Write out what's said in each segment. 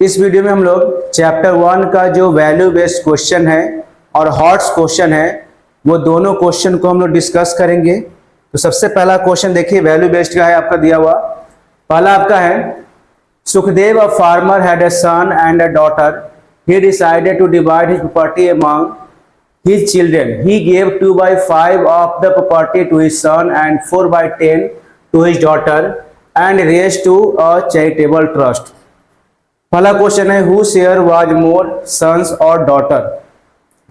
इस वीडियो में हम लोग चैप्टर 1 का जो वैल्यू बेस्ड क्वेश्चन है और हॉट्स क्वेश्चन है वो दोनों क्वेश्चन को हम लोग डिस्कस करेंगे। तो सबसे पहला क्वेश्चन देखिए वैल्यू बेस्ड का है, आपका दिया हुआ पहला आपका है, Sukhdev a farmer had a son and a daughter, he decided to divide his property among his children. He gave 2/5 of the property to his son and 4/10 to his daughter and raised to a charitable trust. पहला question है, whose share was more, sons और daughter?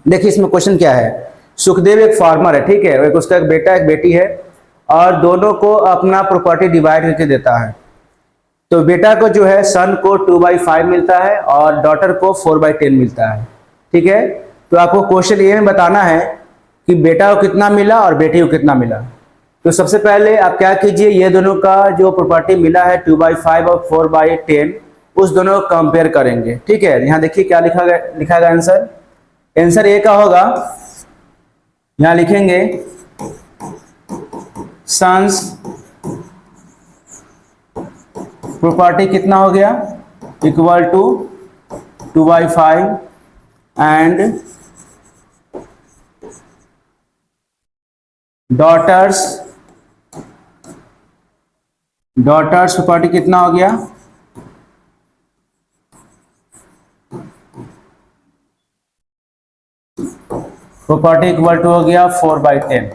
देखिए इसमें question क्या है, सुखदेव एक farmer है, ठीक है, एक उसका एक बेटा एक बेटी है और दोनों को अपना प्रॉपर्टी डिवाइड करके देता है। तो बेटा को जो है सन को 2/5 मिलता है और डॉटर को 4/10 मिलता है, ठीक है। तो आपको क्वेश्चन ये में बताना है कि बेटा को कितना मिला और बेटी को कितना मिला। तो सबसे पहले आप क्या कीजिए, ये दोनों का जो प्रॉपर्टी मिला है 2/5 और 4/10 उस दोनों को कंपेयर करेंगे, ठीक है। यहाँ देखिए क्या लिखा गया आंसर, आंसर ए का होगा, यहाँ लिखेंगे सन्स प्रॉपर्टी कितना हो गया equal to 2/5 and daughter's property कितना हो गया, प्रॉपर्टी इक्वल टू हो गया 4/10,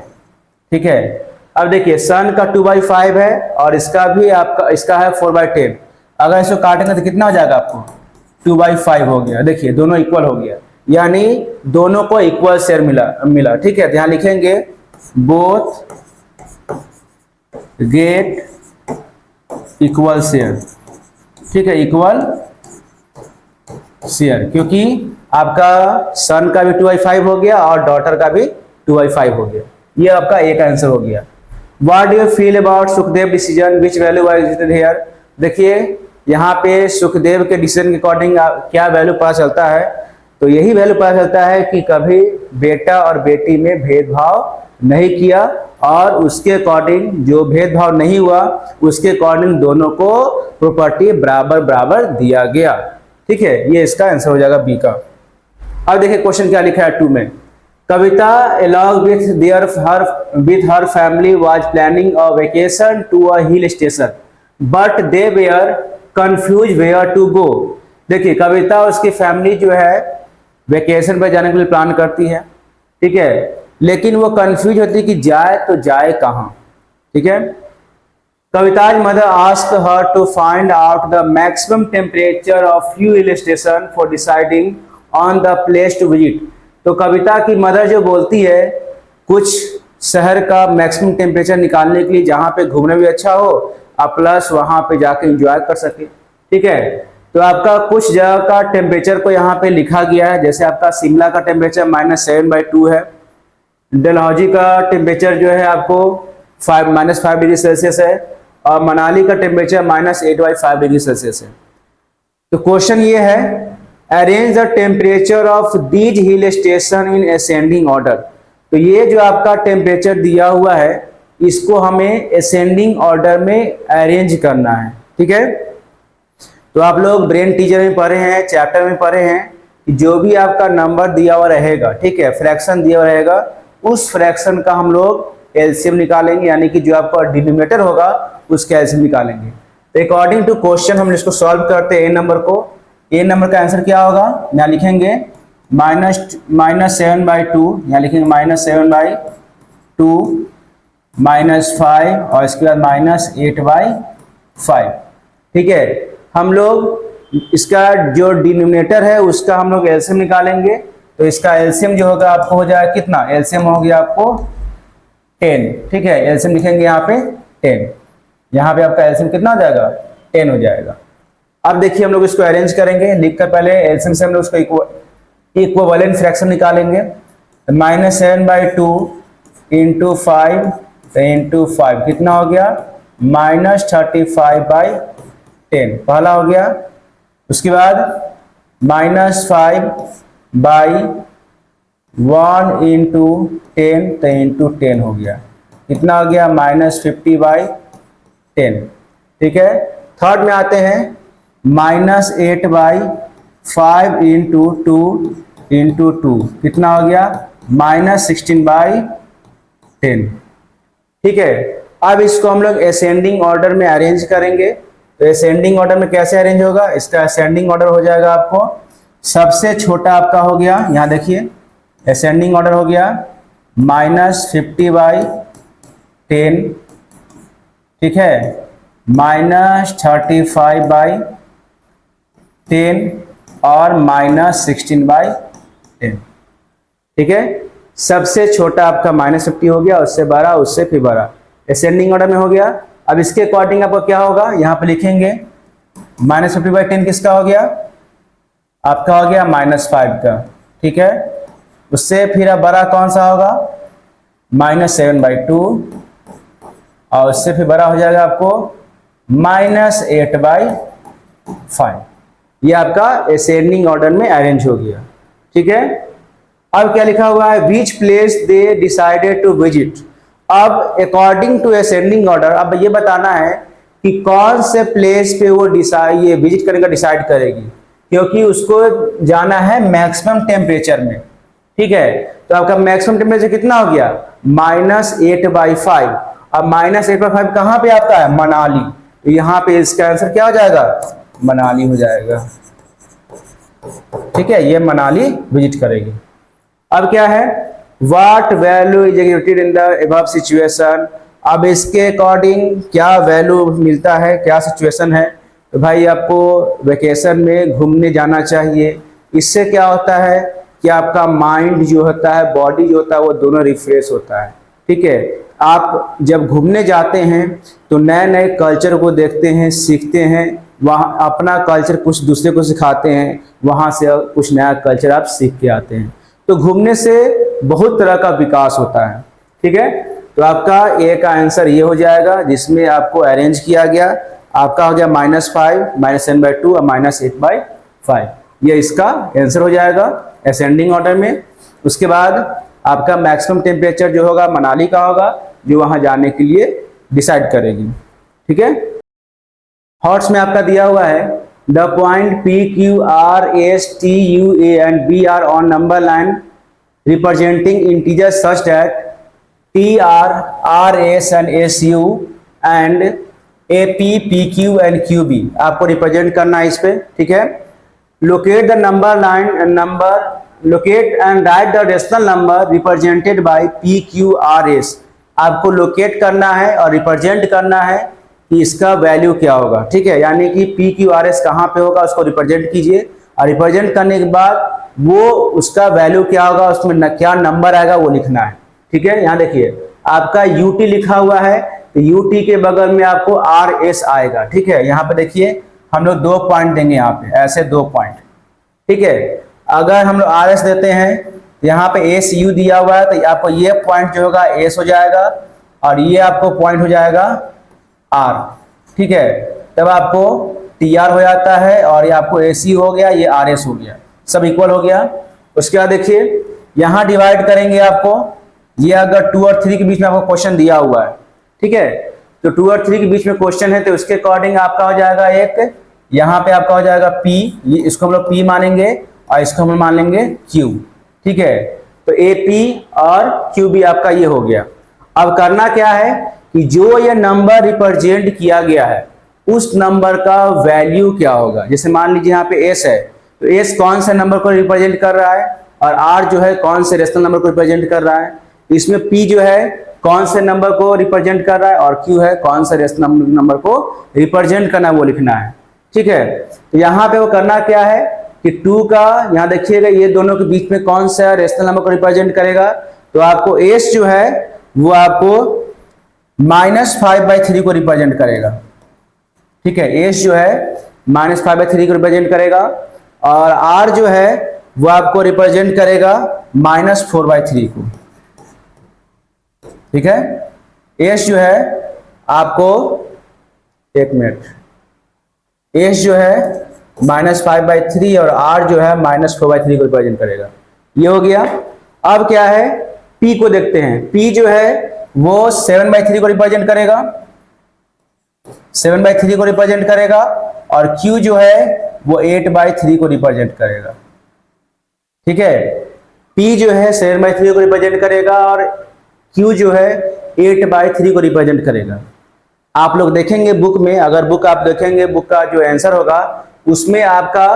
ठीक है। अब देखिए सन का 2/5 है और इसका भी आपका इसका है 4/10, अगर इसको काटेंगे तो कितना हो जाएगा आपको 2/5 हो गया। देखिए दोनों इक्वल हो गया, यानी दोनों को इक्वल शेयर मिला, ठीक है। ध्यान लिखेंगे बोथ गेट इक्वल शेयर, ठीक है, इक्वल शेयर, क्योंकि आपका सन का भी 2/5 हो गया और डॉटर का भी 2/5 हो गया। ये आपका एक आंसर हो गया। What do you feel about Sukhdev decision, which value was used here? देखिए यहाँ पे सुखदेव के डिसीजन के अकॉर्डिंग क्या वैल्यू पता चलता है, तो यही वैल्यू पता चलता है कि कभी बेटा और बेटी में भेदभाव नहीं किया और उसके अकॉर्डिंग जो भेदभाव नहीं हुआ उसके अकॉर्डिंग दोनों को प्रॉपर्टी बराबर बराबर दिया गया, ठीक है। ये इसका आंसर हो जाएगा बी का। अब देखिए क्वेश्चन क्या लिखा है 2 में, कविता along with her family was planning a vacation to a hill station but they were confused where to go। देखिए कविता और उसकी फैमिली जो है वेकेशन पर जाने के लिए प्लान करती है, ठीक है, लेकिन वो कंफ्यूज होती है कि जाए तो जाए कहाँ, ठीक है। कविता's mother asked her to find out the maximum temperature of few hill station for deciding on the place to visit। तो कविता की मदर जो बोलती है कुछ शहर का मैक्सिमम टेम्परेचर निकालने के लिए जहाँ पे घूमने भी अच्छा हो और प्लस वहाँ पे जाके एंजॉय कर सके, ठीक है। तो आपका कुछ जगह का टेम्परेचर को यहाँ पे लिखा गया है, जैसे आपका शिमला का टेम्परेचर -7/2 है, डलहौजी का टेम्परेचर जो है आपको -5 डिग्री सेल्सियस है और मनाली का टेम्परेचर -8/5 डिग्री सेल्सियस है। तो क्वेश्चन ये है, arrange the temperature of these hill station in ascending order. तो ये जो आपका टेम्परेचर दिया हुआ है इसको हमें असेंडिंग ऑर्डर में अरेंज करना है, ठीक है। तो आप लोग ब्रेन टीचर में पढ़े हैं, चैप्टर में पढ़े हैं कि जो भी आपका नंबर दिया हुआ रहेगा, ठीक है, फ्रैक्शन दिया हुआ रहेगा, उस फ्रैक्शन का हम लोग एलसीएम निकालेंगे, यानी कि जो आपका डिनोमिनेटर होगा उसका एलसीएम निकालेंगे। तो अकॉर्डिंग टू क्वेश्चन हम इसको सॉल्व करते हैं। ए नंबर को, ए नंबर का आंसर क्या होगा, यहाँ लिखेंगे -7/2, यहाँ लिखेंगे -7/2 -5 और इसके बाद -8/5, ठीक है। हम लोग इसका जो डिनोमिनेटर है उसका हम लोग एलसीएम निकालेंगे। तो इसका एलसीएम जो होगा आपको हो जाएगा कितना, एलसीएम हो गया आपको 10, ठीक है। एलसीएम लिखेंगे यहाँ पे 10, यहाँ पे आपका एलसीएम कितना हो जाएगा 10 हो जाएगा। अब देखिए हम लोग इसको अरेंज करेंगे, लिखकर पहले एलसीएम से हम लोग उसको इक्विवेलेंट फ्रैक्शन निकालेंगे। -7/2 इंटू 5 इंटू 5 कितना हो गया -35/10, पहला हो गया। उसके बाद -5/1 इंटू 10 तो इंटू 10 हो गया, कितना हो गया -50/10, ठीक है। थर्ड में आते हैं -8/5 इंटू 2 इंटू 2 कितना हो गया, -16/10। ठीक है, अब इसको हम लोग असेंडिंग ऑर्डर में अरेंज करेंगे। तो असेंडिंग ऑर्डर में कैसे अरेंज होगा, इसका असेंडिंग ऑर्डर हो जाएगा आपको, सबसे छोटा आपका हो गया, यहाँ देखिए असेंडिंग ऑर्डर हो गया -50/10, ठीक है, -35/10 और -16/10। ठीक है, सबसे छोटा आपका -50 हो गया, उससे बड़ा, उससे फिर बड़ा, असेंडिंग ऑर्डर में हो गया। अब इसके अकॉर्डिंग आपको क्या होगा, यहाँ पे लिखेंगे -50/10 किसका हो गया, आपका हो गया -5 का। ठीक है, उससे फिर अब बड़ा कौन सा होगा, -7/2 और उससे फिर बड़ा हो जाएगा आपको -8/5। ये आपका असेंडिंग ऑर्डर में अरेंज हो गया। ठीक है, अब क्या लिखा हुआ है, which place they decided to visit. अब अकॉर्डिंग टू असेंडिंग ऑर्डर अब ये बताना है कि कौन से प्लेस पे वो ये विजिट करने का डिसाइड करेगी, क्योंकि उसको जाना है मैक्सिमम टेम्परेचर में। ठीक है, तो आपका मैक्सिमम टेम्परेचर कितना हो गया, -8/5। अब -8/5 कहाँ पे आता है, मनाली। तो यहाँ पे इसका आंसर क्या हो जाएगा, मनाली हो जाएगा। ठीक है, ये मनाली विजिट करेगी। अब क्या है, what value is executed in the above situation. अब इसके अकॉर्डिंग क्या वैल्यू मिलता है, क्या सिचुएशन है। तो भाई आपको वेकेशन में घूमने जाना चाहिए। इससे क्या होता है कि आपका माइंड जो होता है, बॉडी जो होता है, वो दोनों रिफ्रेश होता है। ठीक है, आप जब घूमने जाते हैं तो नए नए कल्चर को देखते हैं, सीखते हैं, वहाँ अपना कल्चर कुछ दूसरे को सिखाते हैं, वहाँ से कुछ नया कल्चर आप सीख के आते हैं। तो घूमने से बहुत तरह का विकास होता है। ठीक है, तो आपका ए का आंसर ये हो जाएगा, जिसमें आपको अरेंज किया गया, आपका हो गया -5, -7/2 और -8/5। ये इसका आंसर हो जाएगा असेंडिंग ऑर्डर में। उसके बाद आपका मैक्सिमम टेम्परेचर जो होगा मनाली का होगा, जो वहां जाने के लिए डिसाइड करेगी। ठीक है, हॉट्स में आपका दिया हुआ है, the point P, Q, R, S, T, U, A and B are on number line representing integers such that T, R, R, S and S, U and A, P, P, Q and Q, B आपको represent करना है इस पे। ठीक है, locate the number line and locate and write the rational number represented by P, Q, R, S। आपको locate करना है और रिप्रेजेंट करना है कि इसका वैल्यू क्या होगा। ठीक है, यानी कि P, Q, R, S कहाँ पे होगा, उसको रिप्रेजेंट कीजिए और रिप्रेजेंट करने के बाद वो उसका वैल्यू क्या होगा, उसमें क्या नंबर आएगा वो लिखना है। ठीक है, यहाँ देखिए आपका UT लिखा हुआ है, तो UT के बगल में आपको RS आएगा। ठीक है, यहाँ पे देखिए हम लोग 2 पॉइंट देंगे, यहाँ पे ऐसे 2 पॉइंट। ठीक है, अगर हम लोग RS देते हैं तो यहाँ पे SU दिया हुआ है, तो आपको ये पॉइंट जो होगा S हो जाएगा और ये आपको पॉइंट हो जाएगा R। ठीक है, तब आपको TR हो जाता है और ये आपको AC हो गया, ये RS हो गया, सब इक्वल हो गया। उसके बाद देखिए यहाँ डिवाइड करेंगे आपको, ये अगर 2 और 3 के बीच में आपको क्वेश्चन दिया हुआ है। ठीक है, तो 2 और 3 के बीच में क्वेश्चन है, तो उसके अकॉर्डिंग आपका हो जाएगा एक, यहाँ पे आपका हो जाएगा P, इसको हम लोग P मानेंगे और इसको हम मान लेंगे Q। ठीक है, तो AP और QB आपका ये हो गया। अब करना क्या है कि जो ये नंबर रिप्रेजेंट किया गया है उस नंबर का वैल्यू क्या होगा। जैसे मान लीजिए यहाँ पे S है, तो S कौन से नंबर को रिप्रेजेंट कर रहा है और R जो है कौन से रेशनल नंबर को रिप्रेजेंट कर रहा है। इसमें P जो है कौन से नंबर को रिप्रेजेंट कर रहा है और Q है कौन से रेशनल नंबर को रिप्रेजेंट करना है, वो लिखना है। ठीक है, तो यहाँ पे वो करना क्या है कि 2 का, यहाँ देखिएगा ये दोनों के बीच में कौन सा रेशनल नंबर को रिप्रेजेंट करेगा, तो आपको S जो है वो आपको -5/3 को रिप्रेजेंट करेगा। ठीक है, S जो है -5/3 को रिप्रेजेंट करेगा और R जो है वो आपको रिप्रेजेंट करेगा -4/3 को। ठीक है, S जो है आपको, एक मिनट, S जो है -5/3 और R जो है -4/3 को रिप्रेजेंट करेगा। ये हो गया। अब क्या है, P को देखते हैं। P जो है वो 7/3 को रिप्रेजेंट करेगा, 7/3 को रिप्रेजेंट करेगा और Q जो है वो 8/3 को रिप्रेजेंट करेगा। ठीक है, P जो है 7/3 को रिप्रेजेंट करेगा और Q जो है 8/3 को रिप्रेजेंट करेगा। आप लोग देखेंगे बुक में, अगर बुक आप देखेंगे, बुक का जो आंसर होगा उसमें आपका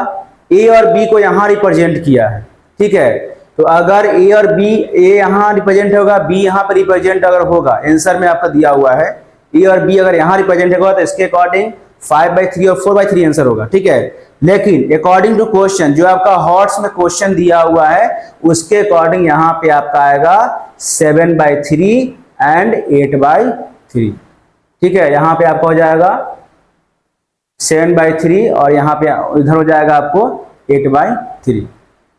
A और B को यहाँ रिप्रेजेंट किया है। ठीक है, तो अगर A और B, A यहाँ रिप्रेजेंट होगा, B यहाँ पर रिप्रेजेंट अगर होगा, आंसर में आपका दिया हुआ है A और B अगर यहाँ रिप्रेजेंट होगा तो इसके अकॉर्डिंग 5/3 और 4/3 आंसर होगा। ठीक है, लेकिन अकॉर्डिंग टू क्वेश्चन, जो आपका हॉट्स में क्वेश्चन दिया हुआ है उसके अकॉर्डिंग यहाँ पे आपका आएगा 7/3 एंड 8/3। ठीक है, यहाँ पे आपका हो जाएगा 7/3 और यहाँ पे इधर हो जाएगा आपको 8/3।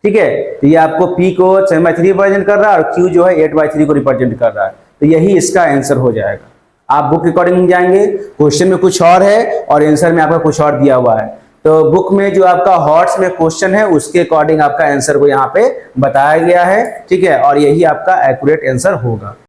ठीक है, तो ये आपको P को 7/3 रिप्रेजेंट कर रहा है और Q जो है 8/3 को रिप्रेजेंट कर रहा है, तो यही इसका आंसर हो जाएगा। आप बुक के अकॉर्डिंग जाएंगे, क्वेश्चन में कुछ और है और आंसर में आपका कुछ और दिया हुआ है, तो बुक में जो आपका हॉट्स में क्वेश्चन है उसके अकॉर्डिंग आपका आंसर को यहाँ पे बताया गया है। ठीक है, और यही आपका एक्यूरेट आंसर होगा।